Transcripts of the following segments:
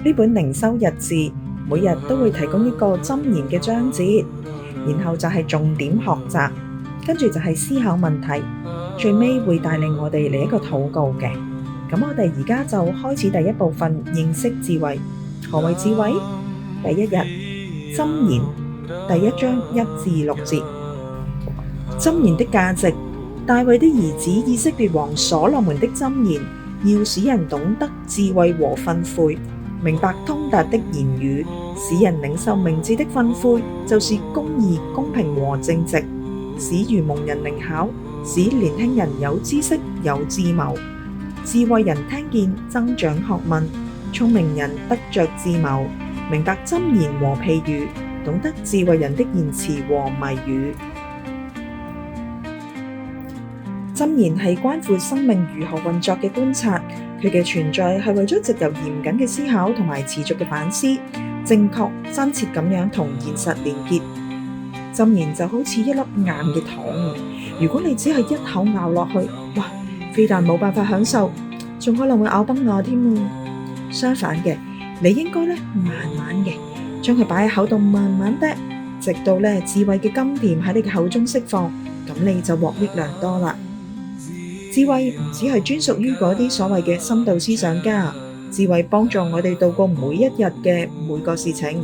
呢本靈修日誌每日都會提供一個箴言嘅章節，然後就係重點學習，跟住就係思考問題，最尾會帶領我哋嚟一個禱告嘅。咁我哋而家就開始第一部分，認識智慧。何謂智慧？第一日箴言第1章1至6節。箴言的價值。大衛的兒子以色列王所羅門的箴言，要使人懂得智慧和訓誨，明白通達的言語，使人領受明智的訓誨，就是公義、公平和正直，使愚蒙人靈巧，使年輕人有知識、有智謀。智慧人聽見增長學問，聰明人得着智謀，明白箴言和譬喻，懂得智慧人的言辭和謎語。箴言係關乎生命如何運作嘅觀察，佢嘅存在係為咗藉由嚴謹嘅思考同埋持續嘅反思，正確真切咁樣同現實連結。箴言就好似一粒硬嘅糖，如果你只係一口咬落去，哇，非但冇辦法享受，仲可能會咬崩牙添。相反嘅，你應該慢慢嘅將佢擺喺口度，慢慢嗒，直到智慧嘅甘甜喺你嘅口中釋放，咁你就獲益良多啦。智慧唔只係專屬於嗰啲所謂嘅深度思想家，智慧幫助我哋度過每一日嘅每個事情。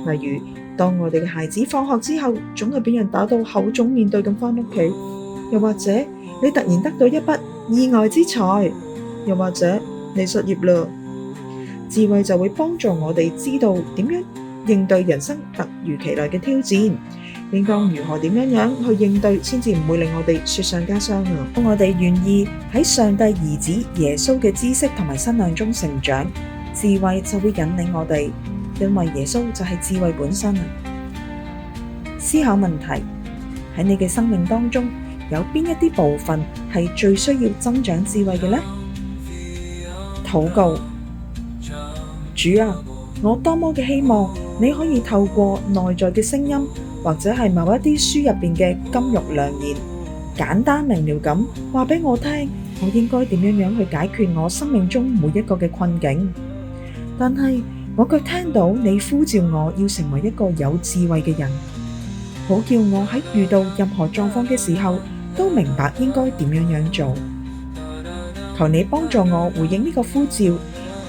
例如，當我哋嘅孩子放學之後，總係俾人打到口腫面對咁返屋企；又或者你突然得到一筆意外之財；又或者你失業啦，智慧就會幫助我哋知道點樣應對人生突如其來嘅挑戰。應該如何點樣去應對，先至唔會令我哋雪上加霜啊！當我哋願意喺上帝兒子耶穌嘅知識同埋身量中成長，智慧就會引領我哋，因為耶穌就係智慧本身啊！思考問題，喺你嘅生命當中，有邊一啲部分係最需要增長智慧嘅呢？禱告，主啊，我多麼嘅希望你可以透過內在嘅聲音，或者係某一啲書入邊嘅金玉良言，簡單明了咁話俾我聽，我應該點樣去解決我生命中每一個嘅困境。但係我卻聽到你呼召我要成為一個有智慧嘅人，好叫我喺遇到任何狀況嘅時候都明白應該點樣做。求你幫助我回應呢個呼召，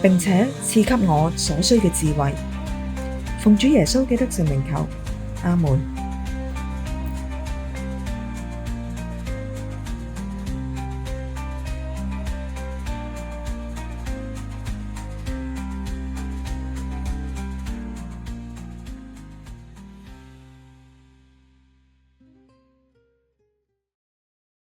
並且賜給我所需嘅智慧。奉主耶穌基督聖名求，阿門。